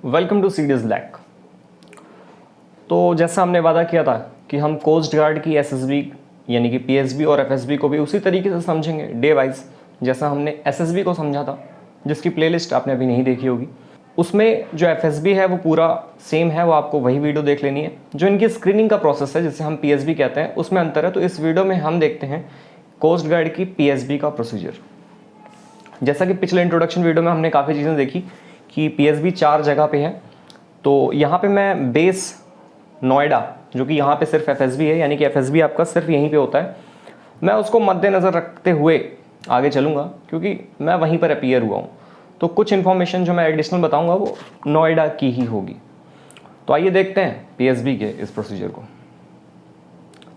Welcome to CDs lack. तो जैसा हमने वादा किया था कि हम कोस्ट गार्ड की एसएसबी यानी कि पीएसबी और एफएसबी को भी उसी तरीके से समझेंगे डे वाइज, जैसा हमने एसएसबी को समझा था, जिसकी प्लेलिस्ट आपने अभी नहीं देखी होगी। उसमें जो एफएसबी है वो पूरा सेम है, वो आपको वही वीडियो देख लेनी है। जो इनकी स्क्रीनिंग का प्रोसेस है जिसे हम पीएसबी कहते हैं, उसमें अंतर है। तो इस वीडियो में हम देखते हैं कोस्ट गार्ड की पीएसबी का प्रोसीजर। जैसा कि पिछले इंट्रोडक्शन वीडियो में हमने काफ़ी चीज़ें देखी कि पीएसबी 4 जगह पे है। तो यहाँ पे मैं बेस नोएडा, जो कि यहाँ पे सिर्फ एफएसबी है, यानी कि एफएसबी आपका सिर्फ यहीं पे होता है, मैं उसको मद्देनज़र रखते हुए आगे चलूँगा क्योंकि मैं वहीं पर अपीयर हुआ हूँ। तो कुछ इन्फॉर्मेशन जो मैं एडिशनल बताऊँगा वो नोएडा की ही होगी। तो आइए देखते हैं पीएसबी के इस प्रोसीजर को।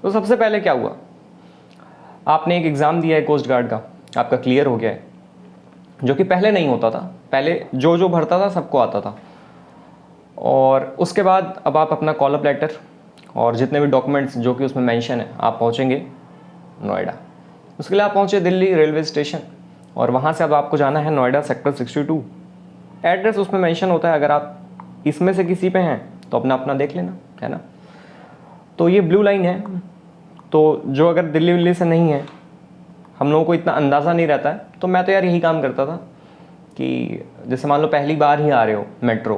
तो सबसे पहले क्या हुआ, आपने एक एग्ज़ाम दिया है कोस्ट गार्ड का, आपका क्लियर हो गया है, जो कि पहले नहीं होता था। पहले जो भरता था सबको आता था। और उसके बाद अब आप अपना कॉल अप लेटर और जितने भी डॉक्यूमेंट्स जो कि उसमें मेंशन है, आप पहुंचेंगे नोएडा। उसके लिए आप पहुंचे दिल्ली रेलवे स्टेशन और वहां से अब आपको जाना है नोएडा सेक्टर 62। एड्रेस उसमें मेंशन होता है, अगर आप इसमें से किसी पे हैं तो अपना देख लेना, है ना। तो ये ब्लू लाइन है, तो जो अगर दिल्ली विल्ली से नहीं है, हम लोगों को इतना अंदाज़ा नहीं रहता है, तो मैं तो यार यही काम करता था कि जैसे मान लो पहली बार ही आ रहे हो मेट्रो,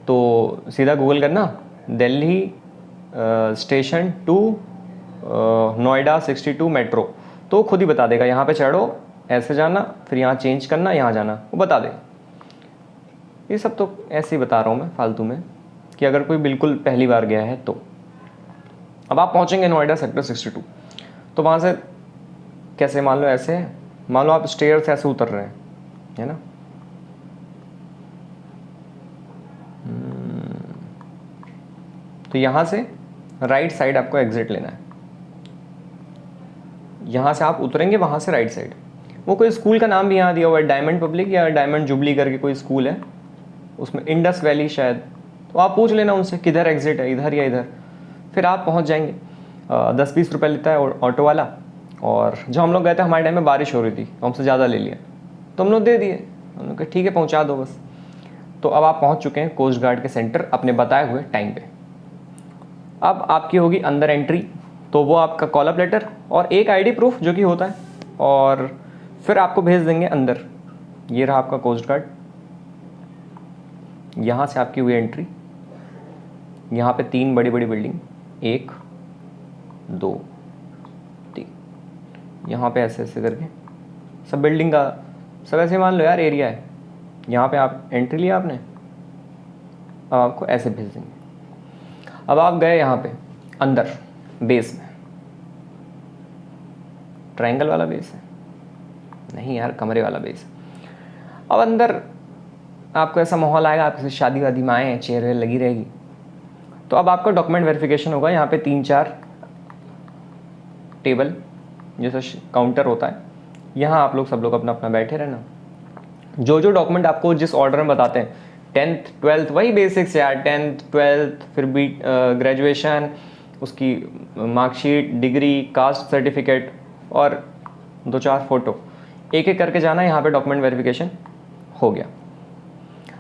तो सीधा गूगल करना Delhi station to Noida 62 metro, तो खुद ही बता देगा यहाँ पे चढ़ो, ऐसे जाना, फिर यहाँ चेंज करना, यहाँ जाना, वो बता दे। ये सब तो ऐसे ही बता रहा हूँ मैं फालतू में, कि अगर कोई बिल्कुल पहली बार गया है तो। अब आप पहुँचेंगे नोएडा सेक्टर 62, तो वहाँ से कैसे, मान लो ऐसे है, मान लो आप स्टेयर से ऐसे उतर रहे हैं, है ना। तो यहाँ से राइट साइड आपको एग्जिट लेना है। यहाँ से आप उतरेंगे, वहाँ से राइट साइड। वो कोई स्कूल का नाम भी यहाँ दिया हुआ है, डायमंड पब्लिक या डायमंड जुबली करके कोई स्कूल है, उसमें इंडस वैली शायद। तो आप पूछ लेना उनसे किधर एग्जिट है, इधर या इधर। फिर आप पहुँच जाएंगे। 10-20 रुपये लेता है ऑटो वाला। और जब हम लोग गए थे, हमारे टाइम में बारिश हो रही थी, तो हमसे ज़्यादा ले लिया, तो हम लोग दे दिए। हम लोग कहा ठीक है, पहुँचा दो बस। तो अब आप पहुँच चुके हैं कोस्ट गार्ड के सेंटर अपने बताए हुए टाइम पे। अब आपकी होगी अंदर एंट्री, तो वो आपका कॉल अप लेटर और एक आईडी प्रूफ जो कि होता है, और फिर आपको भेज देंगे अंदर। ये रहा आपका कोस्ट गार्ड। यहाँ से आपकी हुई एंट्री। यहाँ पे 3 बड़ी बड़ी बिल्डिंग, 1 2 3, यहाँ पे ऐसे ऐसे करके सब बिल्डिंग का सब ऐसे मान लो यार एरिया है। यहाँ पे आप एंट्री लिया आपने, अब आपको ऐसे भेज देंगे। अब आप गए यहाँ पे अंदर बेस में, ट्रायंगल वाला बेस है, नहीं यार कमरे वाला बेस। अब अंदर आपको ऐसा माहौल आएगा, आप किसी शादी वादी में आए हैं, चेयर वेयर लगी रहेगी। तो अब आपका डॉक्यूमेंट वेरिफिकेशन होगा। यहाँ पे 3-4 टेबल जैसा काउंटर होता है, यहाँ आप लोग सब लोग अपना अपना बैठे रहना। जो डॉक्यूमेंट आपको जिस ऑर्डर में बताते हैं, 10th 12th वही बेसिक्स यार, 10th 12th फिर भी ग्रेजुएशन, उसकी मार्कशीट, डिग्री, कास्ट सर्टिफिकेट और 2-4 फ़ोटो, एक एक करके जाना। यहाँ पे डॉक्यूमेंट वेरिफिकेशन हो गया।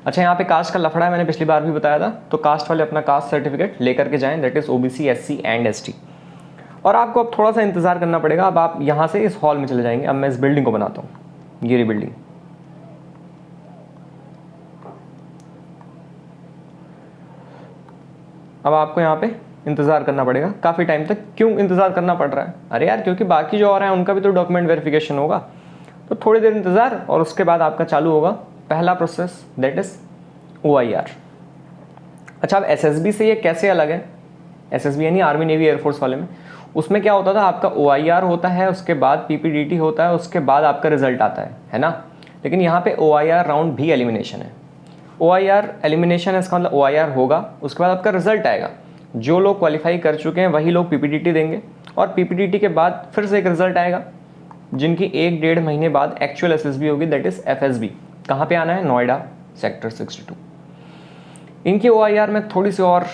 अच्छा, यहाँ पे कास्ट का लफड़ा है, मैंने पिछली बार भी बताया था। तो कास्ट वाले अपना कास्ट सर्टिफिकेट लेकर के जाएं, that is OBC SC and ST। और आपको अब थोड़ा सा इंतज़ार करना पड़ेगा। अब आप यहाँ से इस हॉल में चले जाएंगे। अब मैं इस बिल्डिंग को बनाता हूँ, ये रही बिल्डिंग। अब आपको यहाँ पे इंतज़ार करना पड़ेगा काफ़ी टाइम तक। क्यों इंतज़ार करना पड़ रहा है? अरे यार क्योंकि बाकी जो और हैं उनका भी तो डॉक्यूमेंट वेरिफिकेशन होगा। तो थोड़ी देर इंतज़ार और उसके बाद आपका चालू होगा पहला प्रोसेस, दैट इज़ OIR। अच्छा, अब SSB से ये कैसे अलग है? SSB यानी आर्मी नेवी एयरफोर्स वाले में, उसमें क्या होता था, आपका OIR होता है, उसके बाद PPDT होता है, उसके बाद आपका रिजल्ट आता है ना। लेकिन यहाँ पे OIR राउंड भी एलिमिनेशन है। OIR एलिमिनेशन है, इसका मतलब OIR होगा, उसके बाद आपका रिजल्ट आएगा। जो लोग क्वालिफाई कर चुके हैं वही लोग PPDT देंगे, और PPDT के बाद फिर से एक रिजल्ट आएगा, जिनकी 1-1.5 महीने बाद एक्चुअल SSB होगी, दैट इज़ FSB। कहाँ पे आना है? नोएडा सेक्टर 62। इनकी OIR में थोड़ी सी और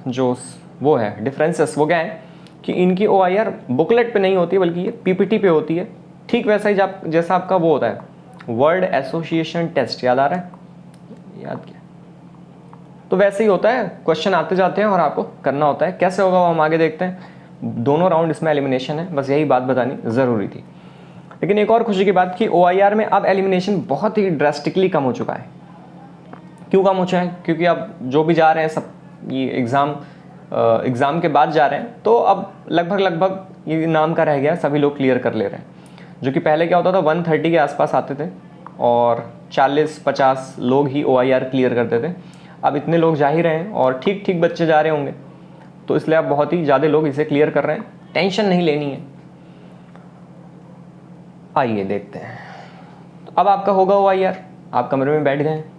जो वो है डिफरेंसेस, वो क्या है कि इनकी OIR बुकलेट पे नहीं होती बल्कि ये PPT पे होती है। ठीक वैसा ही जैसा आपका वो होता है वर्ड एसोसिएशन टेस्ट, याद आ रहा है? याद क्या? तो वैसे ही होता है, क्वेश्चन आते जाते हैं और आपको करना होता है। कैसे होगा वो हम आगे देखते हैं। दोनों राउंड इसमें एलिमिनेशन है, बस यही बात बतानी ज़रूरी थी। लेकिन एक और खुशी की बात कि OIR में अब एलिमिनेशन बहुत ही ड्रास्टिकली कम हो चुका है। क्यों कम हो चुका है? क्योंकि अब जो भी जा रहे हैं सब ये एग्ज़ाम के बाद जा रहे हैं, तो अब लगभग ये नाम का रह गया, सभी लोग क्लियर कर ले रहे हैं। जो कि पहले क्या होता था, 130 के आसपास आते थे और 40-50 लोग ही OIR क्लियर करते थे। अब इतने लोग जा ही रहे हैं और ठीक ठीक बच्चे जा रहे होंगे, तो इसलिए अब बहुत ही ज़्यादा लोग इसे क्लियर कर रहे हैं। टेंशन नहीं लेनी है। आइए देखते हैं। तो अब आपका होगा OIR, आप कमरे में बैठ गए हैं।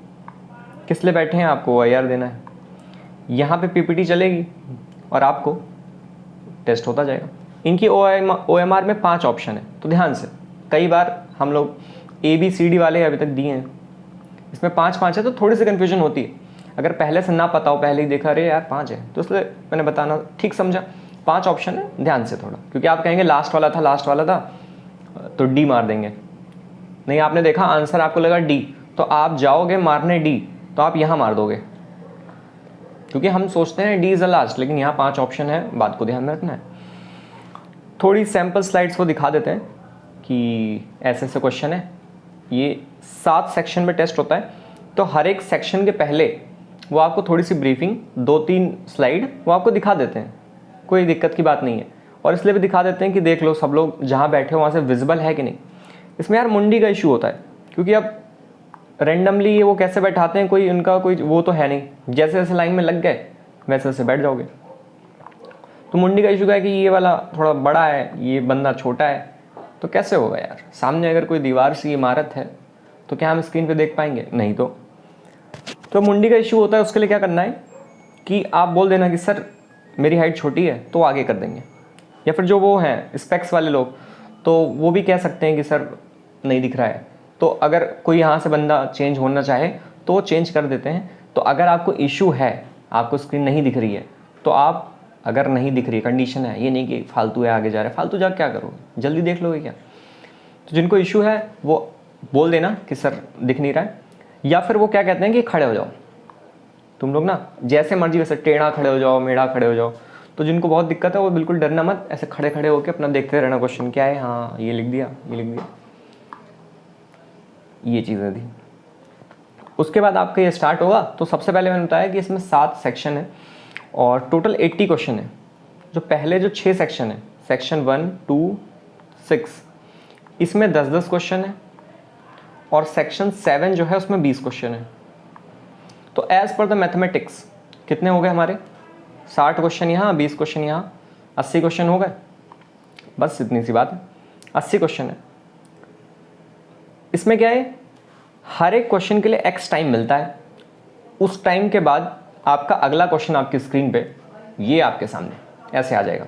किस लिए बैठे हैं? आपको OIR देना है। यहाँ पे PPT चलेगी और आपको टेस्ट होता जाएगा। इनकी OMR में 5 ऑप्शन है, तो ध्यान से। कई बार हम लोग ABCD वाले अभी तक दिए हैं, इसमें 5 है, तो थोड़ी सी कन्फ्यूजन होती है। अगर पहले से ना पता हो, पहले ही देखा अरे यार 5 है, तो इसलिए मैंने बताना ठीक समझा। 5 ऑप्शन है, ध्यान से थोड़ा, क्योंकि आप कहेंगे लास्ट वाला था तो D मार देंगे। नहीं, आपने देखा आंसर आपको लगा D, तो आप जाओगे मारने D, तो आप यहाँ मार दोगे, क्योंकि हम सोचते हैं D इज द लास्ट, लेकिन यहाँ 5 ऑप्शन है, बात को ध्यान में रखना है। थोड़ी सैम्पल स्लाइड्स को दिखा देते हैं कि ऐसे ऐसे क्वेश्चन है। ये 7 सेक्शन में टेस्ट होता है, तो हर एक सेक्शन के पहले वो आपको थोड़ी सी ब्रीफिंग 2-3 स्लाइड वो आपको दिखा देते हैं। कोई दिक्कत की बात नहीं है, और इसलिए भी दिखा देते हैं कि देख लो सब लोग जहाँ बैठे हो वहाँ से विजिबल है कि नहीं। इसमें यार मुंडी का इशू होता है, क्योंकि अब रेंडमली ये वो कैसे बैठाते हैं, कोई उनका कोई वो तो है नहीं। जैसे जैसे लाइन में लग गए वैसे वैसे बैठ जाओगे। तो मुंडी का इशू क्या है कि ये वाला थोड़ा बड़ा है, ये बंदा छोटा है, तो कैसे होगा यार। सामने अगर कोई दीवार सी इमारत है तो क्या हम स्क्रीन पे देख पाएंगे? नहीं। तो मुंडी का इशू होता है। उसके लिए क्या करना है कि आप बोल देना कि सर मेरी हाइट छोटी है, तो आगे कर देंगे। या फिर जो वो हैं स्पेक्स वाले लोग, तो वो भी कह सकते हैं कि सर नहीं दिख रहा है, तो अगर कोई यहाँ से बंदा चेंज होना चाहे तो वो चेंज कर देते हैं। तो अगर आपको इशू है, आपको स्क्रीन नहीं दिख रही है, तो आप अगर नहीं दिख रही, कंडीशन है, ये नहीं कि फालतू है आगे जा रहा है, फालतू जा क्या करोगे, जल्दी देख लोगे क्या। तो जिनको इशू है वो बोल देना कि सर दिख नहीं रहा है। या फिर वो क्या कहते हैं कि खड़े हो जाओ, तुम लोग ना जैसे मर्जी वैसे टेढ़ा खड़े हो जाओ, मेढ़ा खड़े हो जाओ। तो जिनको बहुत दिक्कत है वो बिल्कुल डरना मत, ऐसे खड़े खड़े होकर अपना देखते रहना क्वेश्चन क्या है। हाँ ये लिख दिया, ये लिख दिया, ये चीज़ें थी। उसके बाद आपका ये स्टार्ट होगा। तो सबसे पहले मैंने बताया कि इसमें 7 सेक्शन है और टोटल 80 क्वेश्चन है। जो पहले जो 6 सेक्शन है, सेक्शन 1, 2, 6, इसमें 10-10 क्वेश्चन है, और सेक्शन 7 जो है उसमें 20 क्वेश्चन है। तो एज पर द मैथमेटिक्स कितने हो गए हमारे? 60 क्वेश्चन यहाँ, 20 क्वेश्चन यहाँ, 80 क्वेश्चन हो गए। बस इतनी सी बात है, 80 क्वेश्चन है। इसमें क्या है, हर एक क्वेश्चन के लिए x टाइम मिलता है। उस टाइम के बाद आपका अगला क्वेश्चन आपकी स्क्रीन पे ये आपके सामने ऐसे आ जाएगा।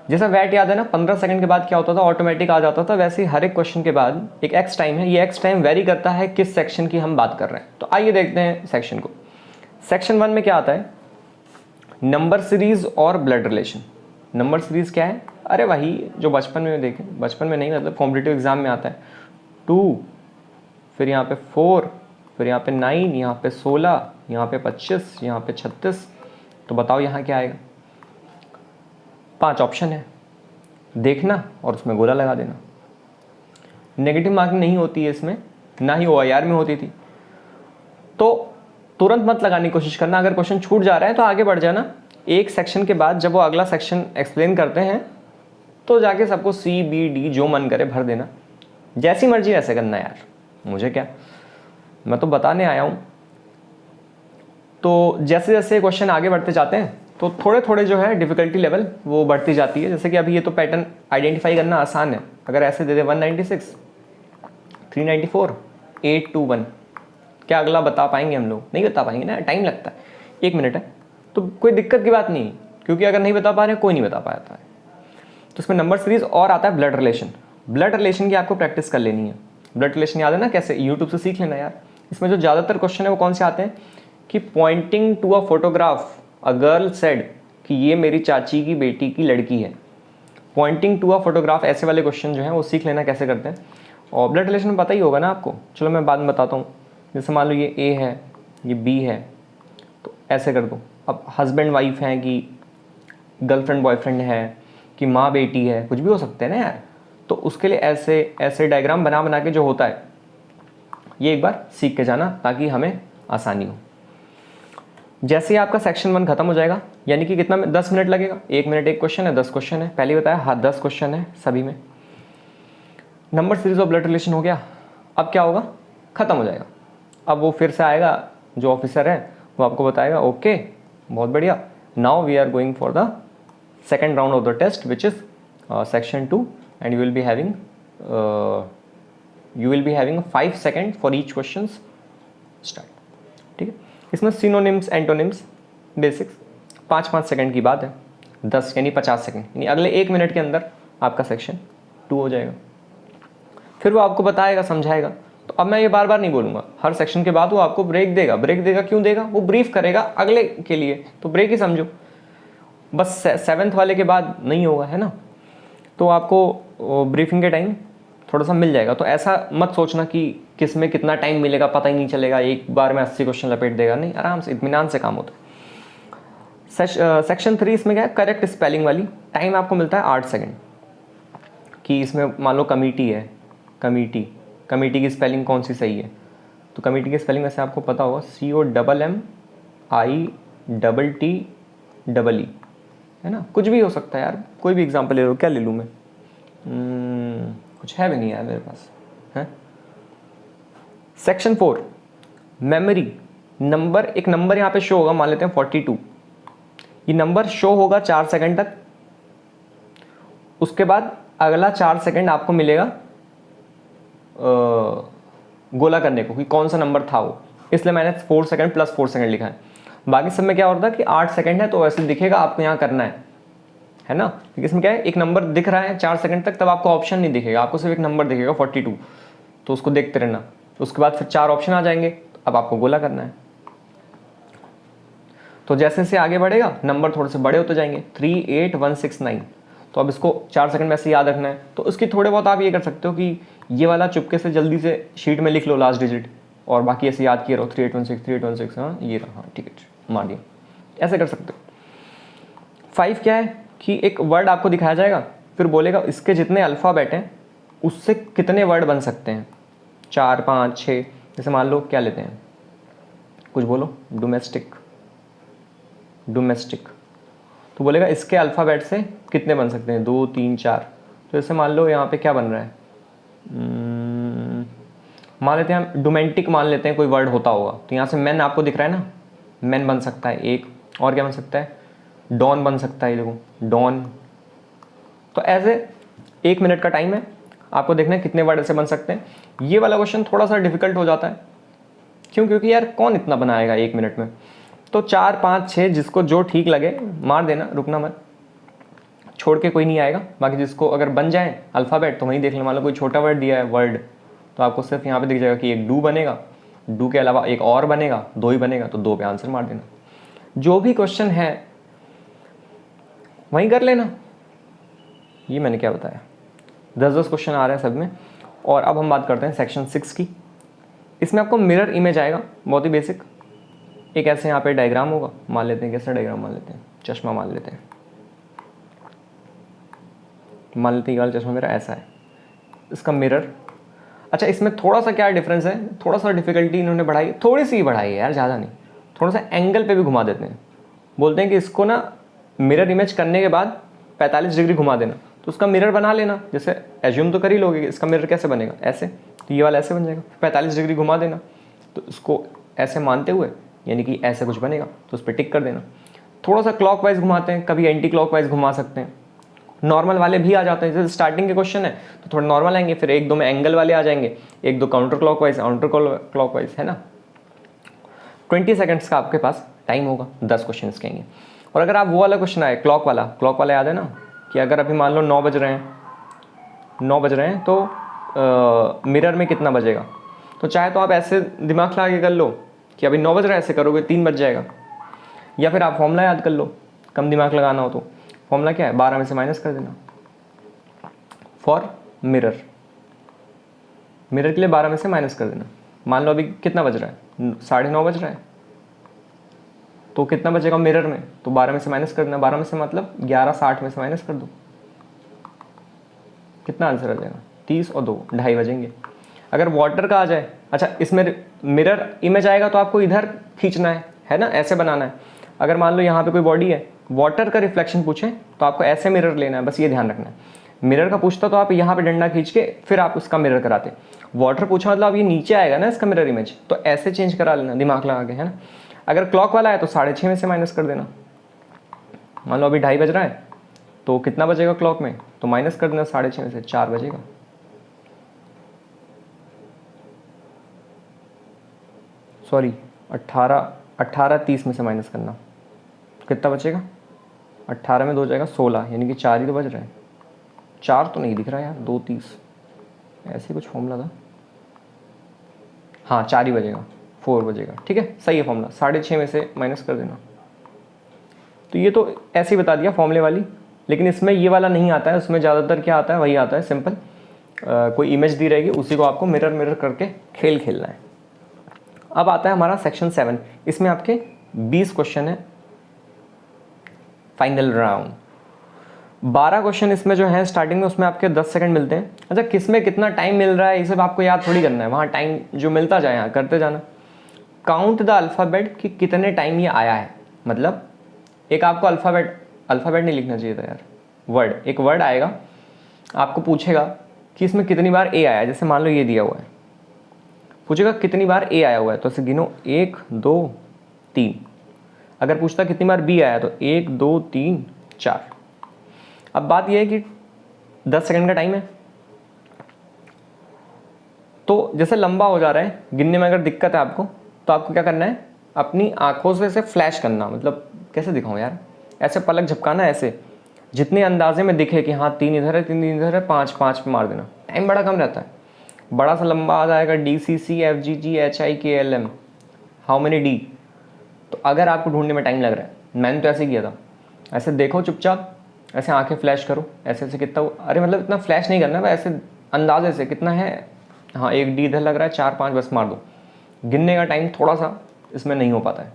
जैसा वैट याद है ना, 15 सेकंड के बाद क्या होता था, ऑटोमेटिक आ जाता था। वैसे ही हर एक क्वेश्चन के बाद एक x टाइम है। ये x टाइम वेरी करता है किस सेक्शन की हम बात कर रहे हैं। तो आइए देखते हैं सेक्शन को। सेक्शन 1 में क्या आता है, नंबर सीरीज और ब्लड रिलेशन। नंबर सीरीज क्या है? अरे वही जो बचपन में देखें, बचपन में नहीं मतलब कॉम्पिटिटिव एग्जाम में आता है। 2, फिर यहाँ पे 4, फिर यहाँ पे 9, यहाँ पे 16, यहाँ पे 25, यहाँ पे 36। तो बताओ यहाँ क्या आएगा? 5 ऑप्शन है, देखना और उसमें गोला लगा देना। नेगेटिव मार्किंग नहीं होती है इसमें, ना ही OIR में होती थी। तो तुरंत मत लगाने की कोशिश करना। अगर क्वेश्चन छूट जा रहा है तो आगे बढ़ जाना। एक सेक्शन के बाद जब वो अगला सेक्शन एक्सप्लेन करते हैं तो जाके सबको C, B, D जो मन करे भर देना। जैसी मर्जी वैसे करना यार, मुझे क्या, मैं तो बताने आया हूँ। तो जैसे जैसे क्वेश्चन आगे बढ़ते जाते हैं तो थोड़े थोड़े जो है डिफ़िकल्टी लेवल वो बढ़ती जाती है। जैसे कि अभी ये तो पैटर्न आइडेंटिफाई करना आसान है। अगर ऐसे दे दे 196, 394, 821, क्या अगला बता पाएंगे हम लोग? नहीं बता पाएंगे ना, टाइम लगता है, 1 मिनट है। तो कोई दिक्कत की बात नहीं, क्योंकि अगर नहीं बता पा रहे कोई नहीं बता पाता है। तो इसमें नंबर सीरीज और आता है ब्लड रिलेशन। ब्लड रिलेशन की आपको प्रैक्टिस कर लेनी है। ब्लड रिलेशन याद है ना कैसे, यूट्यूब से सीख लेना यार। इसमें जो ज़्यादातर क्वेश्चन है वो कौन से आते हैं कि pointing to a photograph a girl said कि ये मेरी चाची की बेटी की लड़की है। पॉइंटिंग टू अ फोटोग्राफ, ऐसे वाले क्वेश्चन जो हैं वो सीख लेना कैसे करते हैं। और ब्लड रिलेशन में पता ही होगा ना आपको, चलो मैं बाद में बताता हूँ। जैसे मान लो ये A है, ये B है, तो ऐसे कर दो। अब हस्बैंड वाइफ हैं कि गर्लफ्रेंड बॉयफ्रेंड है कि माँ बेटी है, कुछ भी हो सकते हैं ना यार। तो उसके लिए ऐसे ऐसे डायग्राम बना बना के जो होता है ये एक बार सीख के जाना ताकि हमें आसानी हो। जैसे ही आपका सेक्शन 1 खत्म हो जाएगा, यानी कि कितना 10 मिनट लगेगा, 1 मिनट एक क्वेश्चन है, 10 क्वेश्चन है, पहले ही बताया। हाँ 10 क्वेश्चन है सभी में। Number series of blood relation हो गया। अब क्या होगा, खत्म हो जाएगा। अब वो फिर से आएगा, जो ऑफिसर है वो आपको बताएगा ओके बहुत बढ़िया, now we are going for the second round of the test which is section 2 and you will be having 5 second for each question. Start. ठीक है, इसमें सिनोनिम्स एंटोनिम्स बेसिक्स 5-5 सेकंड की बात है, 10 यानी 50 सेकंड, यानी अगले 1 मिनट के अंदर आपका सेक्शन 2 हो जाएगा। फिर वो आपको बताएगा, समझाएगा। तो अब मैं ये बार बार नहीं बोलूँगा, हर सेक्शन के बाद वो आपको ब्रेक देगा। ब्रेक देगा क्यों देगा, वो ब्रीफ करेगा अगले के लिए, तो ब्रेक ही समझो। बस 7th वाले के बाद नहीं होगा, है ना। तो आपको ब्रीफिंग के टाइम थोड़ा सा मिल जाएगा। तो ऐसा मत सोचना कि किस में कितना टाइम मिलेगा पता ही नहीं चलेगा, एक बार में 80 क्वेश्चन लपेट देगा, नहीं, आराम से इत्मीनान से काम होता है। सेक्शन 3 इसमें क्या है, करेक्ट स्पेलिंग वाली। टाइम आपको मिलता है 8 सेकंड कि इसमें मान लो कमिटी है, कमिटी की स्पेलिंग कौन सी सही है। तो कमिटी की स्पेलिंग वैसे आपको पता होगा, COMMITTE, है ना। कुछ भी हो सकता है यार, कोई भी एग्जांपल ले लो। क्या ले लूँ मैं, कुछ है भी नहीं यार मेरे पास है। Section 4 memory. नंबर, एक नंबर यहाँ पे शो होगा, मान लेते हैं 42। ये नंबर शो होगा 4 सेकंड तक, उसके बाद अगला 4 सेकंड आपको मिलेगा गोला करने को कि कौन सा नंबर था वो, इसलिए मैंने 4 सेकंड प्लस 4 सेकंड लिखा है। बाकी सब में क्या होता है कि 8 सेकंड है, तो वैसे दिखेगा आपको यहाँ करना है ना। क्योंकि इसमें क्या है, एक नंबर दिख रहा है 4 सेकंड तक, तब आपको ऑप्शन नहीं दिखेगा, आपको सिर्फ एक नंबर दिखेगा 42, तो उसको देखते रहना। उसके बाद फिर 4 ऑप्शन आ जाएंगे, अब आपको गोला करना है। तो जैसे जैसे आगे बढ़ेगा नंबर थोड़े से बड़े होते जाएंगे, 3, 8, 1, 6, 9। तो अब इसको 4 सेकंड में ऐसे याद रखना है। तो उसकी थोड़े बहुत आप ये कर सकते हो कि ये वाला चुपके से जल्दी से शीट में लिख लो लास्ट डिजिट, और बाकी ऐसे याद किए रहो 3816 3816, हाँ ये रहा, हाँ ठीक है मार दिया, ऐसे कर सकते हो। 5 क्या है कि एक वर्ड आपको दिखाया जाएगा, फिर बोलेगा इसके जितने अल्फ़ाबेट हैं उससे कितने वर्ड बन सकते हैं, 4, 5, 6। जैसे मान लो क्या लेते हैं, कुछ बोलो, डोमेस्टिक, तो बोलेगा इसके अल्फ़ाबेट से कितने बन सकते हैं, 2, 3, 4। तो जैसे मान लो यहाँ पे क्या बन रहा है, मान लेते हैं हम डोमेस्टिक, मान लेते हैं कोई वर्ड होता होगा, तो यहाँ से मैन आपको दिख रहा है ना, मैन बन सकता है एक, और क्या बन सकता है, डॉन बन सकता है, देखो डॉन। तो ऐसे 1 मिनट का टाइम है, आपको देखना है कितने वर्ड ऐसे बन सकते हैं। ये वाला क्वेश्चन थोड़ा सा डिफिकल्ट हो जाता है, क्यों, क्योंकि यार कौन इतना बनाएगा 1 मिनट में। तो 4, 5, 6 जिसको जो ठीक लगे मार देना, रुकना मत, छोड़ के कोई नहीं आएगा। बाकी जिसको अगर बन जाए अल्फ़ाबेट तो वहीं देख लें। मान लो कोई छोटा वर्ड दिया है वर्ड, तो आपको सिर्फ यहाँ पे दिख जाएगा कि एक डू बनेगा, डू के अलावा एक और बनेगा, 2 ही बनेगा, तो 2 पे आंसर मार देना। जो भी क्वेश्चन है वहीं कर लेना। ये मैंने क्या बताया, 10-10 क्वेश्चन आ रहे हैं सब में। और अब हम बात करते हैं सेक्शन 6 की। इसमें आपको मिरर इमेज आएगा, बहुत ही बेसिक। एक ऐसे यहाँ पे डायग्राम होगा, मान लेते हैं कैसा डायग्राम, मान लेते हैं चश्मा, मान लेते हैं ये वाला चश्मा मेरा ऐसा है, इसका मिरर। अच्छा इसमें थोड़ा सा क्या डिफरेंस है, थोड़ा सा डिफिकल्टी इन्होंने बढ़ाई, थोड़ी सी बढ़ाई है यार, ज़्यादा नहीं, थोड़ा सा एंगल पे भी घुमा देते हैं। बोलते हैं कि इसको ना मिरर इमेज करने के बाद 45 डिग्री घुमा देना, तो उसका मिरर बना लेना। जैसे एज्यूम तो कर ही लोगे, इसका मिरर कैसे बनेगा, ऐसे, तो ये वाला ऐसे बन जाएगा, 45 डिग्री घुमा देना, तो इसको ऐसे मानते हुए यानी कि ऐसे कुछ बनेगा, तो उस पर टिक कर देना। थोड़ा सा क्लॉकवाइज घुमाते हैं, कभी एंटी क्लॉकवाइज घुमा सकते हैं, नॉर्मल वाले भी आ जाते हैं। जैसे स्टार्टिंग के क्वेश्चन है तो थोड़ा नॉर्मल आएंगे, फिर 1-2 में एंगल वाले आ जाएंगे, 1-2 काउंटर क्लॉकवाइज, है ना। 20 सेकंड्स का आपके पास टाइम होगा, 10 क्वेश्चन कहेंगे। और अगर आप वो वाला क्वेश्चन आए क्लॉक वाला याद है ना, कि अगर अभी मान लो 9 बज रहे हैं तो मिरर में कितना बजेगा। तो चाहे तो आप ऐसे दिमाग लगा के कर लो कि अभी 9 बज रहा है, ऐसे करोगे 3 बज जाएगा। या फिर आप फॉर्मूला याद कर लो, कम दिमाग लगाना हो तो। फॉर्मूला क्या है, 12 में से माइनस कर देना फॉर मिरर के लिए 12 में से माइनस कर देना। मान लो अभी कितना बज रहा है, 9:30 बज रहा है, तो कितना बचेगा मिरर में, तो 12 में से माइनस कर देना, 12 में से मतलब 11, 60 में से माइनस कर दो, कितना आंसर आ जाएगा 30 और 2 2.5 बजेंगे। अगर वाटर का आ जाए, अच्छा इसमें मिरर इमेज आएगा तो आपको इधर खींचना है ना, ऐसे बनाना है। अगर मान लो यहाँ पे कोई बॉडी है, वाटर का रिफ्लेक्शन पूछे तो आपको ऐसे मिरर लेना है, बस ये ध्यान रखना है। मिरर का पूछता तो आप यहाँ पे डंडा खींच के फिर आप उसका मिरर कराते। वाटर पूछा मतलब अब ये नीचे आएगा ना इसका मिरर इमेज, तो ऐसे चेंज करा लेना दिमाग लगा के, है ना। अगर क्लॉक वाला है तो 6:30 में से माइनस कर देना। मान लो अभी 2:30 बज रहा है तो कितना बजेगा क्लॉक में, तो माइनस कर देना 6:30 में से 4 बजेगा। सॉरी 18:30 में से माइनस करना, कितना बचेगा, 18 में 2 जाएगा 16, यानी कि 4 ही तो बज रहा है। 4 तो नहीं दिख रहा यार, 2:30 ऐसे कुछ फॉर्मूला था। हाँ 4 ही बजेगा, 4 बजेगा, ठीक है सही है फॉर्मूला। 6:30 में से माइनस कर देना। तो ये तो ऐसे ही बता दिया फॉर्मूले वाली, लेकिन इसमें ये वाला नहीं आता है। उसमें ज़्यादातर क्या आता है, वही आता है सिंपल, कोई इमेज दी रहेगी उसी को आपको मिरर मिरर करके खेलना है। अब आता है हमारा सेक्शन 7, इसमें आपके 20 क्वेश्चन है, फाइनल राउंड। 12 क्वेश्चन इसमें जो है स्टार्टिंग में, उसमें आपके 10 सेकंड मिलते हैं। अच्छा किस में कितना टाइम मिल रहा है ये सब आपको याद थोड़ी करना है, वहाँ टाइम जो मिलता जाए यहाँ करते जाना। काउंट द अल्फ़ाबेट कि कितने टाइम ये आया है, मतलब एक आपको अल्फ़ाबेट नहीं लिखना चाहिए था यार, वर्ड, एक वर्ड आएगा आपको पूछेगा कि इसमें कितनी बार ए आया। जैसे मान लो ये दिया हुआ है, पूछेगा कितनी बार ए आया हुआ है, तो ऐसे गिनो 1 2 3। अगर पूछता कितनी बार बी आया तो 1 2 3 4। अब बात यह है कि 10 सेकंड का टाइम है, तो जैसे लंबा हो जा रहा है गिनने में, अगर दिक्कत है आपको तो आपको क्या करना है, अपनी आंखों से ऐसे फ्लैश करना, मतलब कैसे दिखाऊं यार, ऐसे पलक झपकाना, ऐसे जितने अंदाजे में दिखे कि हाँ 3 इधर है 3 इधर है, 5 5 पे मार देना। टाइम बड़ा कम रहता है, बड़ा सा लंबा आ जाएगा DCCFGGHIKLM, हाउ मेनी डी। तो अगर आपको ढूंढने में टाइम लग रहा है, मैंने तो ऐसे किया था, ऐसे देखो चुपचाप, ऐसे आंखें फ्लैश करो, ऐसे ऐसे कितना, अरे मतलब इतना फ्लैश नहीं करना है, ऐसे अंदाजे से कितना है, हाँ 1 डी इधर लग रहा है, 4 5 बस मार दो। गिनने का टाइम थोड़ा सा इसमें नहीं हो पाता है,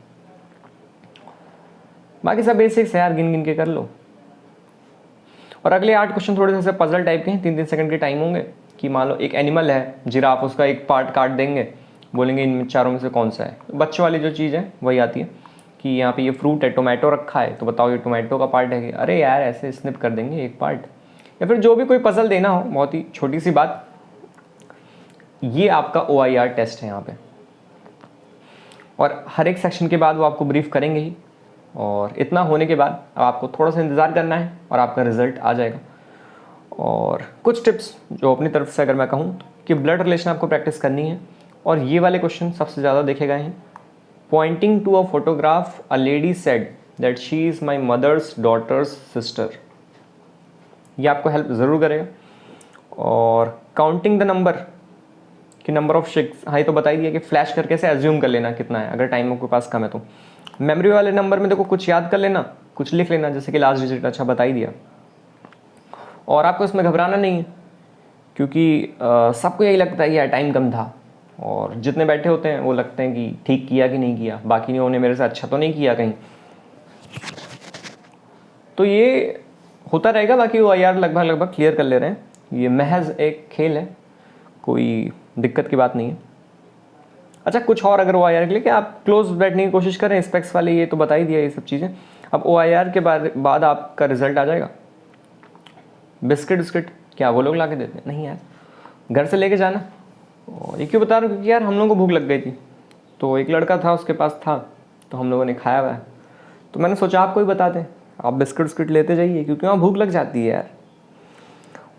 बाकी सब बेसिक्स है यार, गिन गिन के कर लो। और अगले 8 क्वेश्चन थोड़े से पजल टाइप के हैं, 3-3 सेकंड के टाइम होंगे। कि मान लो एक एनिमल है जिराफ, उसका एक पार्ट काट देंगे, बोलेंगे इन चारों में से कौन सा है। बच्चों वाली जो चीज़ है वही आती है कि यहाँ पे ये फ्रूट है, टोमेटो रखा है, तो बताओ ये टोमेटो का पार्ट है कि, अरे यार ऐसे स्निप कर देंगे एक पार्ट। या फिर जो भी कोई पजल देना हो, बहुत ही छोटी सी बात। ये आपका OIR टेस्ट है यहाँ पे, और हर एक सेक्शन के बाद वो आपको ब्रीफ करेंगे ही। और इतना होने के बाद अब आपको थोड़ा सा इंतज़ार करना है और आपका रिजल्ट आ जाएगा। और कुछ टिप्स जो अपनी तरफ से अगर मैं कहूँ कि ब्लड रिलेशन आपको प्रैक्टिस करनी है, और ये वाले क्वेश्चन सबसे ज़्यादा देखे गए हैं। Pointing to a photograph, a lady said that she is my mother's daughter's sister, ये आपको हेल्प ज़रूर करेगा। और काउंटिंग द नंबर, कि नंबर ऑफ शिक्स, हाँ ये तो बता ही दिया कि फ्लैश करके से एज्यूम कर लेना कितना है, अगर टाइम आपके पास कम है तो। मेमोरी वाले नंबर में देखो कुछ याद कर लेना, कुछ लिख लेना, जैसे कि लास्ट डिजिट, अच्छा बता ही दिया। और आपको इसमें घबराना नहीं है, क्योंकि सबको यही लगता है कि यार टाइम कम था, और जितने बैठे होते हैं वो लगते हैं कि ठीक किया कि नहीं किया, बाकी नहीं उन्होंने मेरे से अच्छा तो नहीं किया कहीं। तो ये होता रहेगा, बाकी वो यार लगभग क्लियर कर ले रहे हैं। ये महज एक खेल है, कोई दिक्कत की बात नहीं है। अच्छा कुछ और अगर OIR के लिए कि आप क्लोज बैठने की कोशिश करें, स्पेक्स वाले ये तो बता ही दिया ये सब चीज़ें। अब OIR के बाद आपका रिजल्ट आ जाएगा। बिस्किट विस्किट क्या वो लोग ला के देते हैं? नहीं यार, घर से लेके जाना। और ये क्यों बता रहा हूँ, क्योंकि यार हम लोगों को भूख लग गई थी, तो एक लड़का था उसके पास था, तो हम लोगों ने खाया हुआ है, तो मैंने सोचा आपको ही बता दें, आप बिस्किट विस्किट लेते जाइए, क्योंकि वहाँ भूख लग जाती है यार।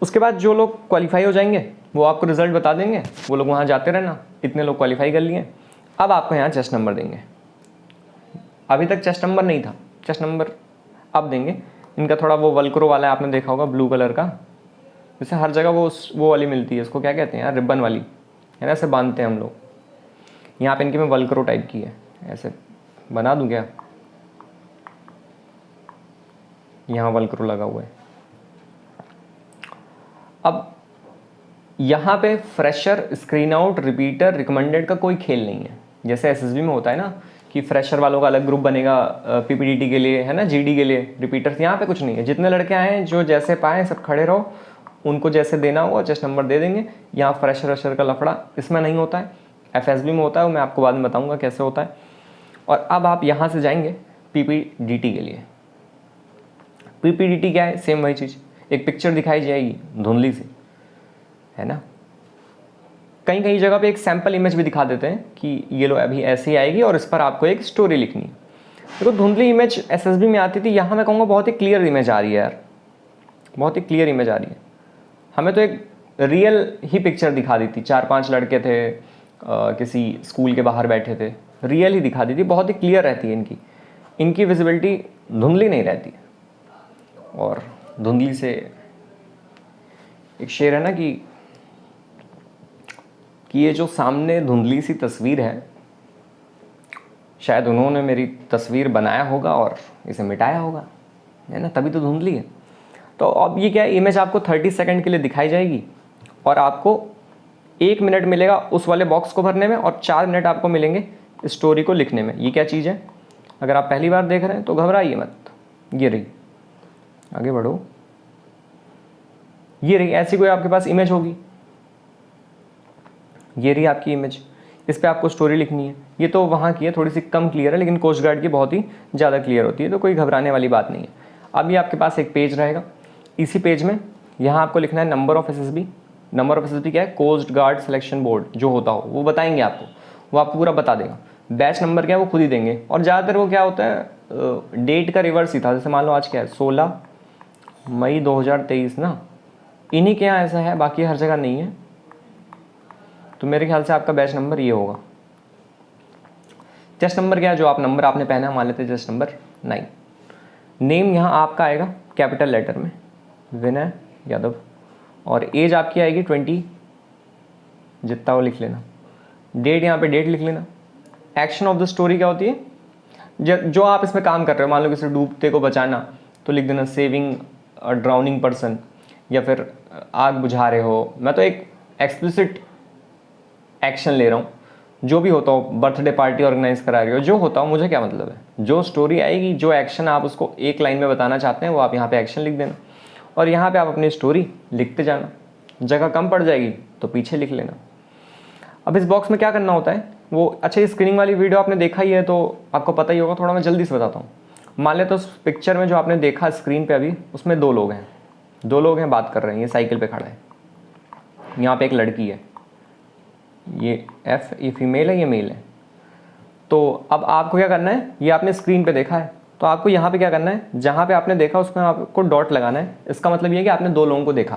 उसके बाद जो लोग क्वालिफाई हो जाएंगे वो आपको रिजल्ट बता देंगे, वो लोग वहाँ जाते रहना, इतने लोग क्वालिफाई कर लिए। अब आपको यहाँ चेस्ट नंबर देंगे, अभी तक चेस्ट नंबर नहीं था, चेस्ट नंबर अब देंगे। इनका थोड़ा वो वल्क्रो वाला है, आपने देखा होगा ब्लू कलर का, जैसे हर जगह वो वाली मिलती है, इसको क्या कहते हैं यार, रिबन वाली है ना, ऐसे बांधते हैं हम लोग। यहाँ पे इनकी में वल्क्रो टाइप की है, ऐसे बना दूँ क्या, यहाँ वल्क्रो लगा हुआ है। अब यहाँ पे fresher, screen out, repeater, recommended का कोई खेल नहीं है। जैसे SSB में होता है ना कि फ्रेशर वालों का अलग ग्रुप बनेगा पीपीडीटी के लिए, है ना, जीडी के लिए रिपीटर्स, यहाँ पे कुछ नहीं है। जितने लड़के आए हैं जो जैसे पाएँ सब खड़े रहो, उनको जैसे देना होगा जस्ट नंबर दे देंगे। यहाँ फ्रेशर व्रेशर का लफड़ा इसमें नहीं होता है, एफएसबी में होता है, मैं आपको बाद में बताऊँगा कैसे होता है। और अब आप यहाँ से जाएंगे पीपीडीटी के लिए। पीपीडीटी क्या है, सेम वही चीज़, एक पिक्चर दिखाई जाएगी धुंधली सी, है ना। कहीं कहीं जगह पे एक सैम्पल इमेज भी दिखा देते हैं कि ये लो अभी ऐसे ही आएगी और इस पर आपको एक स्टोरी लिखनी है। देखो धुंधली इमेज एसएसबी में आती थी, यहाँ मैं कहूँगा बहुत ही क्लियर इमेज आ रही है यार, बहुत ही क्लियर इमेज आ रही है। हमें तो एक रियल ही पिक्चर दिखा दी थी, 4-5 लड़के थे किसी स्कूल के बाहर बैठे थे, रियल ही दिखा दी थी, बहुत ही क्लियर रहती है इनकी विजिबिलिटी, धुंधली नहीं रहती। और धुंधली से एक शेर है ना कि ये जो सामने धुंधली सी तस्वीर है, शायद उन्होंने मेरी तस्वीर बनाया होगा और इसे मिटाया होगा, है ना, तभी तो धुंधली है। तो अब ये क्या है, इमेज आपको 30 सेकंड के लिए दिखाई जाएगी और आपको 1 मिनट मिलेगा उस वाले बॉक्स को भरने में और 4 मिनट आपको मिलेंगे स्टोरी को लिखने में। ये क्या चीज़ है, अगर आप पहली बार देख रहे हैं तो घबराइए मत। ये रही, आगे बढ़ो, ये रही, ऐसी कोई आपके पास इमेज होगी, ये रही आपकी इमेज, इस पर आपको स्टोरी लिखनी है। ये तो वहाँ की है, थोड़ी सी कम क्लियर है, लेकिन कोस्ट गार्ड की बहुत ही ज़्यादा क्लियर होती है, तो कोई घबराने वाली बात नहीं है। अब ये आपके पास एक पेज रहेगा, इसी पेज में यहाँ आपको लिखना है number of SSB. Number of SSB क्या है, कोस्ट गार्ड सिलेक्शन बोर्ड जो होता हो वो बताएंगे आपको, वो आपको पूरा बता देगा। बैच नंबर क्या है वो खुद ही देंगे, और ज़्यादातर वो क्या होता है डेट का रिवर्स ही था। जैसे मान लो आज क्या है, 16 मई 2023 ना, इन्हीं के यहाँ ऐसा है, बाकी हर जगह नहीं है। तो मेरे ख्याल से आपका बैच नंबर ये होगा। जस्ट नंबर क्या है, जो आप नंबर आपने पहना मान लेते जस्ट नंबर 9। नेम यहाँ आपका आएगा कैपिटल लेटर में, विनय यादव, और एज आपकी आएगी 20, जितना वो लिख लेना। डेट यहाँ पे डेट लिख लेना। एक्शन ऑफ द स्टोरी क्या होती है, जो आप इसमें काम कर रहे हो, मान लो किसी डूबते को बचाना तो लिख देना सेविंग अ ड्राउनिंग पर्सन, या फिर आग बुझा रहे हो। मैं तो एक एक्सप्लिसिट एक्शन ले रहा हूँ, जो भी होता हो, बर्थडे पार्टी ऑर्गेनाइज करा रही हो, जो होता हो, मुझे क्या मतलब है। जो स्टोरी आएगी, जो एक्शन आप उसको एक लाइन में बताना चाहते हैं, वो आप यहाँ पे एक्शन लिख देना, और यहाँ पे आप अपनी स्टोरी लिखते जाना। जगह कम पड़ जाएगी तो पीछे लिख लेना। अब इस बॉक्स में क्या करना होता है वो, अच्छा ये स्क्रीनिंग वाली वीडियो आपने देखा ही है तो आपको पता ही होगा, थोड़ा मैं जल्दी से बताता हूँ। मान लें तो उस पिक्चर में जो आपने देखा स्क्रीन पे अभी, उसमें 2 लोग हैं, 2 लोग हैं, बात कर रहे हैं। ये साइकिल पे खड़ा है, यहाँ पे एक लड़की है, ये एफ, ये फीमेल है, ये मेल है। तो अब आपको क्या करना है, ये आपने स्क्रीन पे देखा है, तो आपको यहाँ पे क्या करना है, जहाँ पे आपने देखा उसमें आपको डॉट लगाना है। इसका मतलब ये है कि आपने 2 लोगों को देखा,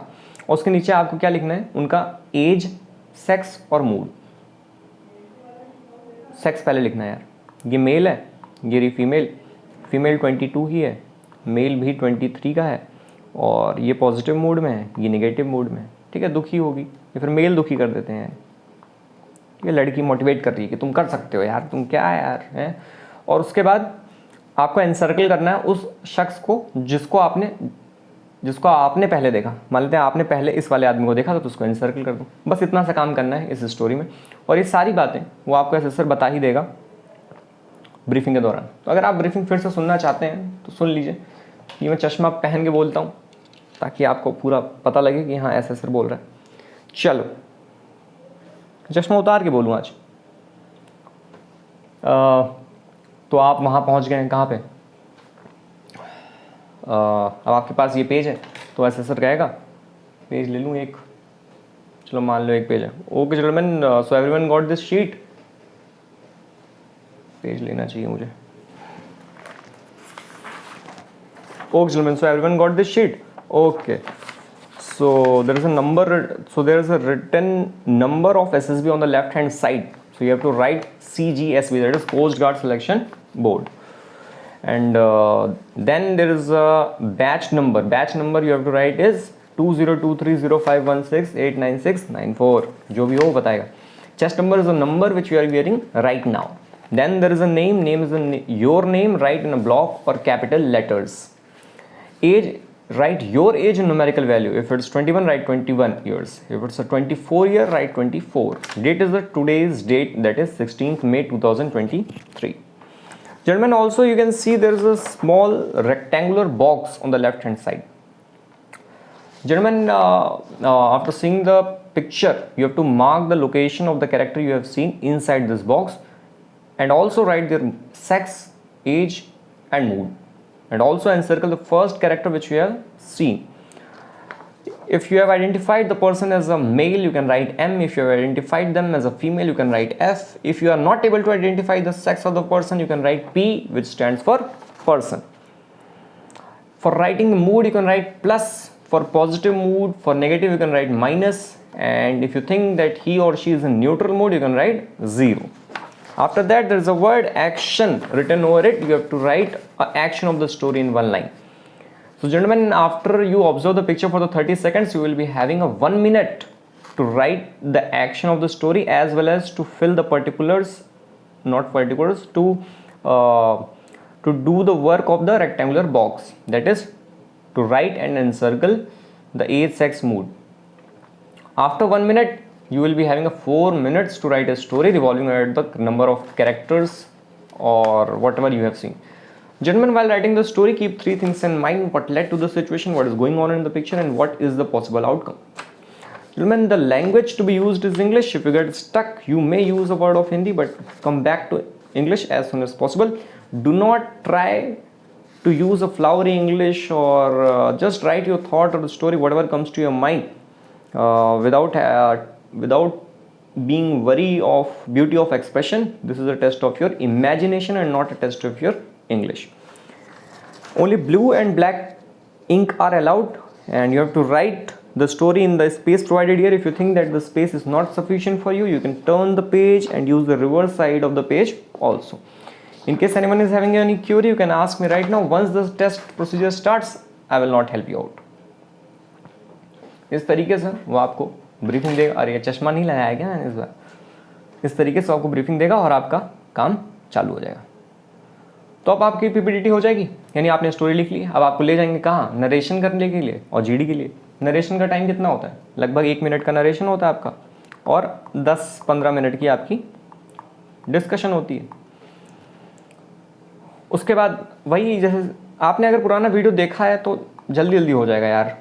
और उसके नीचे आपको क्या लिखना है, उनका एज, सेक्स और मूड। सेक्स पहले लिखना है यार, ये मेल है, ये रही फीमेल, फीमेल 22 ही है, मेल भी 23 का है, और ये पॉजिटिव मूड में है, ये नेगेटिव मूड में है, ठीक है, दुखी होगी, या फिर मेल दुखी कर देते हैं। ये लड़की मोटिवेट कर रही है कि तुम कर सकते हो यार, तुम क्या है यार, हैं। और उसके बाद आपको एनसर्कल करना है उस शख्स को जिसको आपने पहले देखा। मान लेते हैं आपने पहले इस वाले आदमी को देखा, तो उसको एनसर्कल कर दो। बस इतना सा काम करना है इस स्टोरी में, और ये सारी बातें वो आपको एसेसर बता ही देगा ब्रीफिंग के दौरान। तो अगर आप ब्रीफिंग फिर से सुनना चाहते हैं तो सुन लीजिए। ये मैं चश्मा पहन के बोलता हूँ ताकि आपको पूरा पता लगे कि हाँ एसेसर बोल रहा है। चलो चश्मा उतार के बोलूँ आज। तो आप वहाँ पहुँच गए हैं, कहाँ पे, अब आपके पास ये पेज है, तो एसेसर कहेगा पेज ले लूँ एक, चलो मान लो एक पेज है। Okay children, so everyone got this sheet, page लेना चाहिए मुझे। Okay children, so everyone got this sheet, okay. So there is a number, so there is a written number of SSB on the left hand side. So you have to write CGSB, that is Coast Guard Selection Board. And then there is a batch number. Batch number you have to write is 20230516896994. जो भी हो बताएगा. Chest number is a number which you are wearing right now. Then there is a name. Name is your name. Write in a block or capital letters. Age. Write your age in numerical value. If it's 21, write 21 years. If it's a 24 year, write 24. Date is the today's date, that is 16th May 2023. Gentlemen, also you can see there is a small rectangular box on the left hand side. Gentlemen, after seeing the picture, you have to mark the location of the character you have seen inside this box, and also write their sex, age and mood, and also encircle the first character which you have seen. If you have identified the person as a male, you can write M. If you have identified them as a female, you can write F. If you are not able to identify the sex of the person, you can write P, which stands for person. For writing the mood, you can write plus. For positive mood, for negative, you can write minus. And if you think that he or she is in neutral mood, you can write 0. After that, there is a word action written over it. You have to write an action of the story in one line. So gentlemen, after you observe the picture for the 30 seconds, you will be having a 1 minute to write the action of the story, as well as to fill the particulars, not particulars, to do the work of the rectangular box, that is to write and encircle the age, sex, mood. After 1 minute, you will be having a 4 minutes to write a story revolving around the number of characters or whatever you have seen. Gentlemen, while writing the story, keep 3 things in mind: what led to the situation, what is going on in the picture, and what is the possible outcome. Gentlemen, the language to be used is English. If you get stuck, you may use a word of Hindi, but come back to English as soon as possible. Do not try to use a flowery English, or just write your thought or the story, whatever comes to your mind, without being wary of beauty of expression. This is a test of your imagination and not a test of your English. Only blue and black ink are allowed, and you have to write the story in the space provided here. If you think that the space is not sufficient for you, you can turn the page and use the reverse side of the page also. In case anyone is having any query, you can ask me right now. Once the test procedure starts, I will not help you out. इस तरीके से वो आपको briefing देगा। अरे चश्मा नहीं लगाया क्या मैंने इस बार? इस तरीके से आपको ब्रीफिंग देगा और आपका काम चालू हो जाएगा। तो अब आपकी पीपीटी हो जाएगी, यानी आपने स्टोरी लिख ली। अब आपको ले जाएंगे कहाँ? नरेशन करने के लिए और जीडी के लिए। नरेशन का टाइम कितना होता है? लगभग 1 मिनट का नरेशन होता है आपका, और 10-15 मिनट की आपकी डिस्कशन होती है। उसके बाद वही, जैसे आपने अगर पुराना वीडियो देखा है तो जल्दी जल्दी हो जाएगा यार।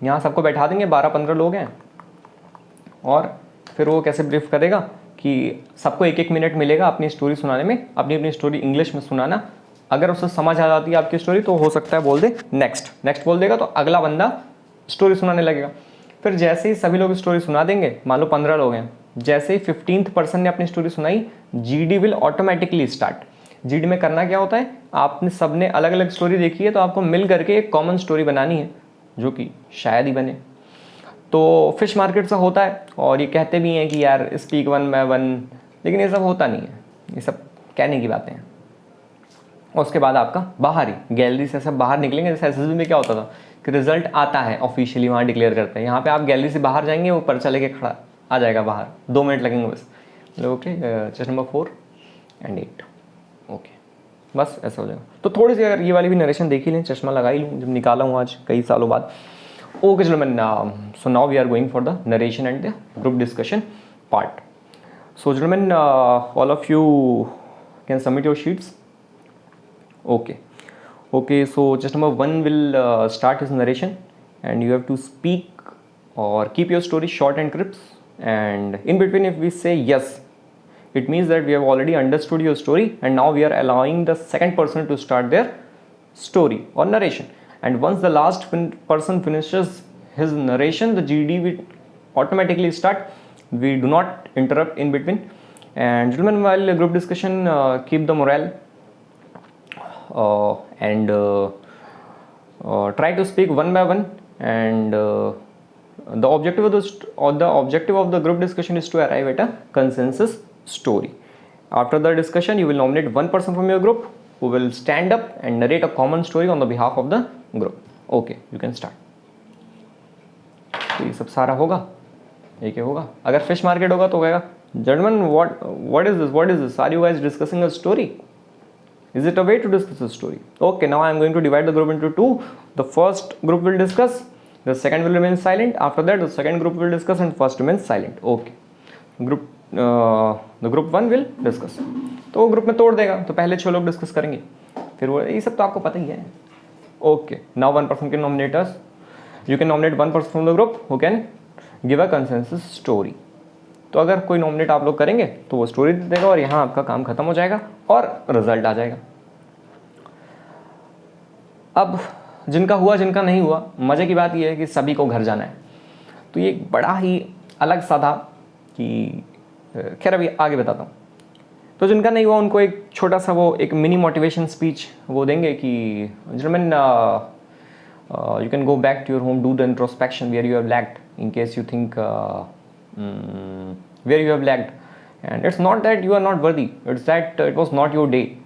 यहाँ सबको बैठा देंगे, 12-15 लोग हैं, और फिर वो कैसे ब्रीफ करेगा कि सबको 1-1 मिनट मिलेगा अपनी स्टोरी सुनाने में। अपनी स्टोरी इंग्लिश में सुनाना। अगर उसे समझ आ जाती है आपकी स्टोरी तो हो सकता है बोल दे नेक्स्ट बोल देगा, तो अगला बंदा स्टोरी सुनाने लगेगा। फिर जैसे ही सभी लोग स्टोरी सुना देंगे, मान लो 15 लोग हैं, जैसे ही 15th पर्सन ने अपनी स्टोरी सुनाई, GD will automatically start. GD में करना क्या होता है, आपने सबने अलग अलग स्टोरी देखी है, तो आपको मिल करके एक कॉमन स्टोरी बनानी है, जो कि शायद ही बने। तो फिश मार्केट सा होता है, और ये कहते भी हैं कि यार स्पीक वन बाय वन, लेकिन ये सब होता नहीं है, ये सब कहने की बातें हैं। और उसके बाद आपका बाहर ही गैलरी से सब बाहर निकलेंगे। जैसे एसएसबी में क्या होता था कि रिजल्ट आता है ऑफिशियली, वहाँ डिक्लेयर करते हैं। यहाँ पे आप गैलरी से बाहर जाएंगे, वो पर्चा लेके खड़ा आ जाएगा बाहर, 2 मिनट लगेंगे बस। Okay, chest number 4 and 8, okay, बस ऐसा हो जाएगा। तो थोड़ी सी अगर ये वाली भी नरेशन देख ही लें, चश्मा लगा ही लूँ, जब निकाला हूँ आज कई सालों बाद। Okay gentlemen, so now we are going for the narration and the group discussion part. So gentlemen, all of you can submit your sheets. Okay, so just number 1 will start his narration, and you have to speak or keep your story short and crisp, and in between if we say yes, it means that we have already understood your story, and now we are allowing the second person to start their story or narration. And once the last person finishes his narration, the GD will automatically start. We do not interrupt in between. And gentlemen, while group discussion, keep the morale, and try to speak one by one. And the objective of the group discussion is to arrive at a consensus story. After the discussion, you will nominate one person from your group who will stand up and narrate a common story on the behalf of the group. Okay, you can start. ये सब सारा होगा, एक होगा। अगर fish market होगा तो कहेगा, gentlemen, what is this? Are you guys discussing a story? Is it a way to discuss a story? Okay, now I am going to divide the group into 2. The first group will discuss, the second will remain silent. After that, the second group will discuss, and first remains silent. Okay, group the group 1 will discuss. तो वो group में तोड़ देगा, तो पहले 6 लोग discuss करेंगे, फिर वो, ये सब तो आपको पता ही है। Okay, now one person can nominate us, you can nominate one person from the group who can give a consensus story. तो अगर कोई नॉमिनेट आप लोग करेंगे तो वो स्टोरी दे देगा और यहाँ आपका काम खत्म हो जाएगा और रिजल्ट आ जाएगा। अब जिनका हुआ जिनका नहीं हुआ, मज़े की बात यह है कि सभी को घर जाना है, तो ये एक बड़ा ही अलग सा था कि खैर अभी आगे बताता हूँ। तो जिनका नहीं हुआ उनको एक छोटा सा वो एक मिनी मोटिवेशन स्पीच वो देंगे कि gentleman you can go back to your home, do the introspection where you have lagged, in case you think where you have lagged, and it's not that you are not worthy, it's that it was not your day,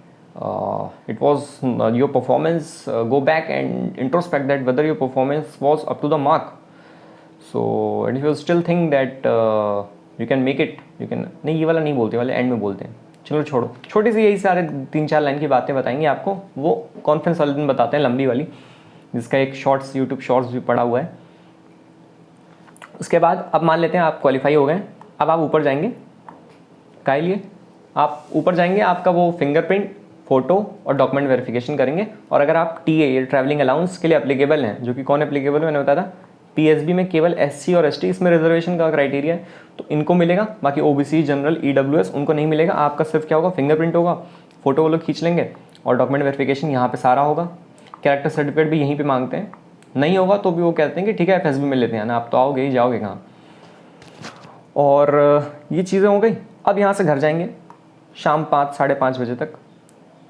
it was your performance. Go back and introspect that whether your performance was up to the mark. So and if you still think that you can make it, you can, नहीं ये वाला नहीं बोलते, वाले and में बोलते हैं, चलो छोड़ो, छोटी सी यही सारे 3-4 लाइन की बातें बताएंगे आपको, वो कॉन्फ्रेंस वाले दिन बताते हैं, लंबी वाली, जिसका एक शॉर्ट्स यूट्यूब शॉर्ट्स भी पड़ा हुआ है। उसके बाद अब मान लेते हैं आप क्वालिफाई हो गए, अब आप ऊपर जाएंगे, काहे लिए आप ऊपर जाएंगे, आपका वो फिंगरप्रिंट, फोटो और डॉक्यूमेंट वेरिफिकेशन करेंगे। और अगर आप टीए ये ट्रैवलिंग अलाउंस के लिए एप्लीकेबल हैं, जो कि कौन एप्लीकेबल मैंने बताया था, पीएसबी में केवल एससी और एसटी, इसमें रिजर्वेशन का क्राइटेरिया है, तो इनको मिलेगा, बाकी ओबीसी जनरल ईडब्ल्यूएस उनको नहीं मिलेगा। आपका सिर्फ क्या होगा, फिंगरप्रिंट होगा, फोटो वो लोग खींच लेंगे और डॉक्यूमेंट वेरिफिकेशन यहाँ पे सारा होगा। कैरेक्टर सर्टिफिकेट भी यहीं पे मांगते हैं, नहीं होगा तो भी वो कहते हैं कि ठीक है एफएसबी में लेते हैं ना, आप तो आओगे ही, जाओगे कहाँ। और ये चीज़ें हो गई। अब यहाँ से घर जाएंगे शाम 5-5:30 बजे तक।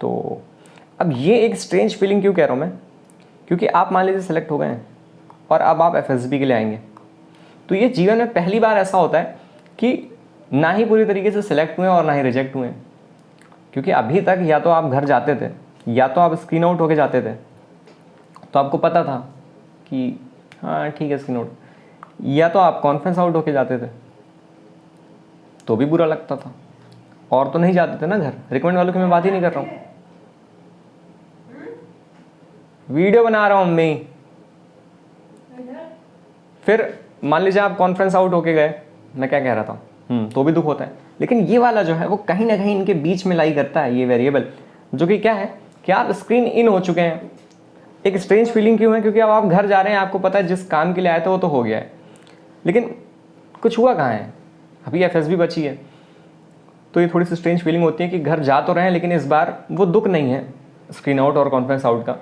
तो अब ये एक स्ट्रेंज फीलिंग क्यों कह रहा हूँ मैं, क्योंकि आप मान लीजिए सेलेक्ट हो गए हैं और अब आप एफएसबी के लिए आएंगे, तो ये जीवन में पहली बार ऐसा होता है कि ना ही पूरी तरीके से सिलेक्ट हुए और ना ही रिजेक्ट हुए, क्योंकि अभी तक या तो आप घर जाते थे या तो आप स्क्रीन आउट होके जाते थे, तो आपको पता था कि हाँ ठीक है स्क्रीन आउट, या तो आप कॉन्फ्रेंस आउट होके जाते थे तो भी बुरा लगता था, और तो नहीं जाते थे ना घर। रिकमेंड वालों की मैं बात ही नहीं कर रहा हूँ, वीडियो बना रहा हूँ मैं। फिर मान लीजिए आप कॉन्फ्रेंस आउट होके गए, मैं क्या कह रहा था, तो भी दुख होता है। लेकिन ये वाला जो है वो कहीं ना कहीं इनके बीच में लाई करता है, ये वेरिएबल, जो कि क्या है कि आप स्क्रीन इन हो चुके हैं। एक स्ट्रेंज फीलिंग क्यों है, क्योंकि अब आप घर जा रहे हैं, आपको पता है जिस काम के लिए आए थे वो तो हो गया है, लेकिन कुछ हुआ कहाँ है, अभी एफएसबी बची है। तो ये थोड़ी सी स्ट्रेंज फीलिंग होती है कि घर जा तो रहे हैं, लेकिन इस बार वो दुख नहीं है स्क्रीन आउट और कॉन्फ्रेंस आउट का,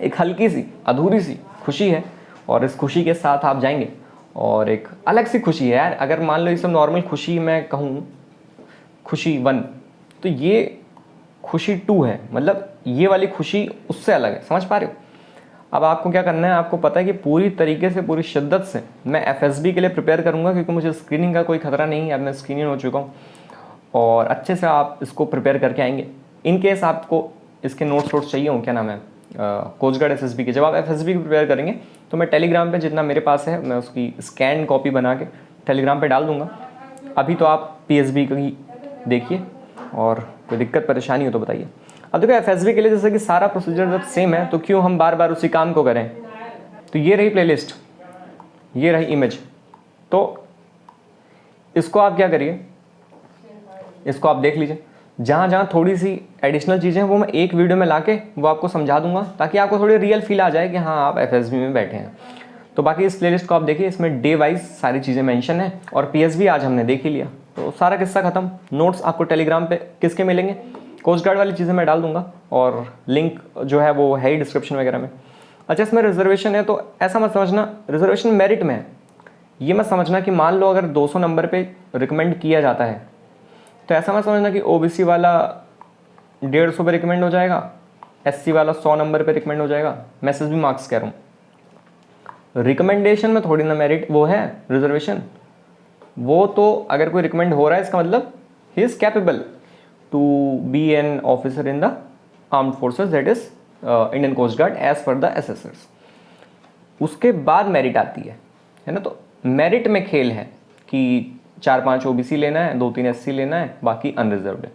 एक हल्की सी अधूरी सी खुशी है, और इस खुशी के साथ आप जाएंगे। और एक अलग सी खुशी है यार, अगर मान लो ये सब नॉर्मल खुशी मैं कहूँ खुशी 1, तो ये खुशी 2 है, मतलब ये वाली खुशी उससे अलग है, समझ पा रहे हो। अब आपको क्या करना है, आपको पता है कि पूरी तरीके से पूरी शिद्दत से मैं एफएसबी के लिए प्रिपेयर करूंगा, क्योंकि मुझे स्क्रीनिंग का कोई खतरा नहीं है, अब मैं स्क्रीनिंग हो चुका हूँ, और अच्छे से आप इसको प्रिपेयर करके आएंगे। इन केस आपको इसके नोट्स चाहिए हो, क्या नाम है, कोस्ट गार्ड एसएसबी के, जब आप एफएसबी की प्रिपेयर करेंगे तो मैं टेलीग्राम पे जितना मेरे पास है मैं उसकी स्कैन कॉपी बना के टेलीग्राम पे डाल दूंगा। अभी तो आप पीएसबी की देखिए, और कोई दिक्कत परेशानी हो तो बताइए। अब देखो एफएसबी के लिए जैसे कि सारा प्रोसीजर जब सेम है, तो क्यों हम बार बार उसी काम को करें। तो ये रही प्लेलिस्ट, ये रही इमेज, तो इसको आप क्या करिए, इसको आप देख लीजिए। जहाँ जहाँ थोड़ी सी एडिशनल चीज़ें हैं वो मैं एक वीडियो में लाके वो आपको समझा दूंगा, ताकि आपको थोड़ी रियल फील आ जाए कि हाँ आप एफएसबी में बैठे हैं। तो बाकी इस प्लेलिस्ट को आप देखिए, इसमें डे वाइज सारी चीज़ें मेंशन है, और पीएसबी आज हमने देख ही लिया, तो सारा किस्सा खत्म। नोट्स आपको टेलीग्राम पे किसके मिलेंगे, कोस्ट गार्ड वाली चीज़ें मैं डाल दूंगा, और लिंक जो है वो है ही डिस्क्रिप्शन वगैरह में। अच्छा, इसमें रिजर्वेशन है, तो ऐसा मत समझना रिजर्वेशन मेरिट में है, ये मत समझना कि मान लो अगर 200 नंबर पे रिकमेंड किया जाता है, तो ऐसा मत समझना कि ओबीसी वाला 150 पे रिकमेंड हो जाएगा, एससी वाला 100 नंबर पे रिकमेंड हो जाएगा। मैं एसएसबी मार्क्स कह रहा हूँ, रिकमेंडेशन में थोड़ी ना मेरिट वो है रिजर्वेशन। वो तो अगर कोई रिकमेंड हो रहा है इसका मतलब ही is capable to be an officer in the armed forces, that is Indian coast guard as per the SSRs. उसके बाद मेरिट आती है ना। तो मेरिट में खेल है कि 4-5 ओबीसी लेना है, 2-3 एससी लेना है, बाकी अनरिजर्व्ड है।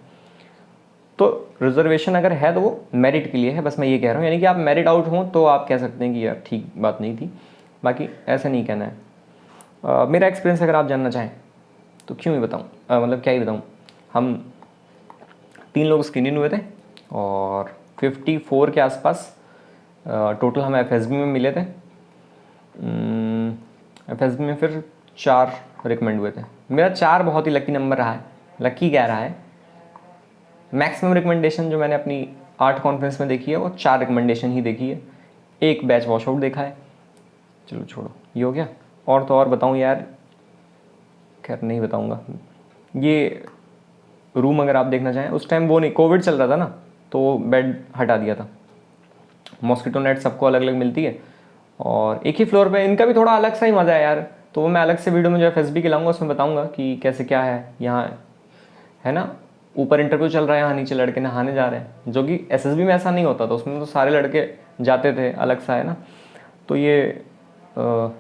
तो रिजर्वेशन अगर है तो वो मेरिट के लिए है, बस मैं ये कह रहा हूँ। यानी कि आप मेरिट आउट हों तो आप कह सकते हैं कि यार ठीक बात नहीं थी, बाकी ऐसा नहीं कहना है। मेरा एक्सपीरियंस अगर आप जानना चाहें तो क्यों ही बताऊँ, मतलब क्या ही बताऊँ। हम 3 लोग स्क्रीन इन हुए थे और 54 के आसपास टोटल हम एफ में मिले थे। एफ में फिर 4 रिकमेंड हुए थे। मेरा 4 बहुत ही लकी नंबर रहा है, लकी कह रहा है। मैक्सिमम रिकमेंडेशन जो मैंने अपनी 8 कॉन्फ्रेंस में देखी है वो 4 रिकमेंडेशन ही देखी है, एक बैच वॉश आउट देखा है। चलो छोड़ो, ये हो गया। और तो और बताऊँ यार, खैर नहीं बताऊँगा। ये रूम अगर आप देखना चाहें, उस टाइम वो नहीं, कोविड चल रहा था ना, तो बेड हटा दिया था। मॉस्किटो नेट सबको अलग अलग मिलती है और एक ही फ्लोर पे, इनका भी थोड़ा अलग सा ही मज़ा है यार। तो वो मैं अलग से वीडियो में जो एफ के लाऊंगा उसमें बताऊंगा कि कैसे क्या है यहाँ, है ना। ऊपर इंटरव्यू चल रहा है, यहाँ नीचे लड़के नहाने जा रहे हैं, जो कि एस में ऐसा नहीं होता था। उसमें तो सारे लड़के जाते थे अलग सा, है ना। तो ये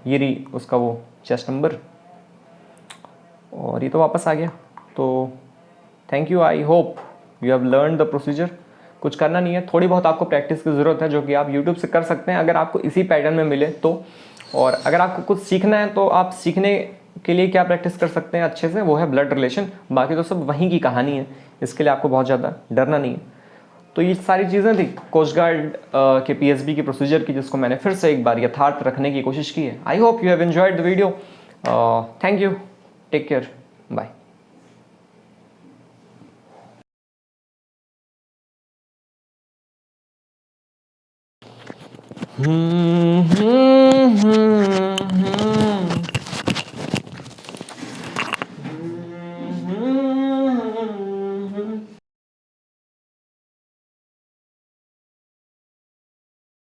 रही उसका वो चेस्ट नंबर, और ये तो वापस आ गया। तो thank you, I hope you have learn the procedure. कुछ करना नहीं है, थोड़ी बहुत आपको प्रैक्टिस की ज़रूरत है, जो कि आप यूट्यूब से कर सकते हैं अगर आपको इसी पैटर्न में मिले तो। और अगर आपको कुछ सीखना है तो आप सीखने के लिए क्या प्रैक्टिस कर सकते हैं अच्छे से, वो है ब्लड रिलेशन। बाकी तो सब वहीं की कहानी है, इसके लिए आपको बहुत ज़्यादा डरना नहीं है। तो ये सारी चीज़ें थी कोस्ट गार्ड के पीएसबी की प्रोसीजर की, जिसको मैंने फिर से एक बार यथार्थ रखने की कोशिश की है। I hope you have enjoyed the video. Thank you, take care, bye.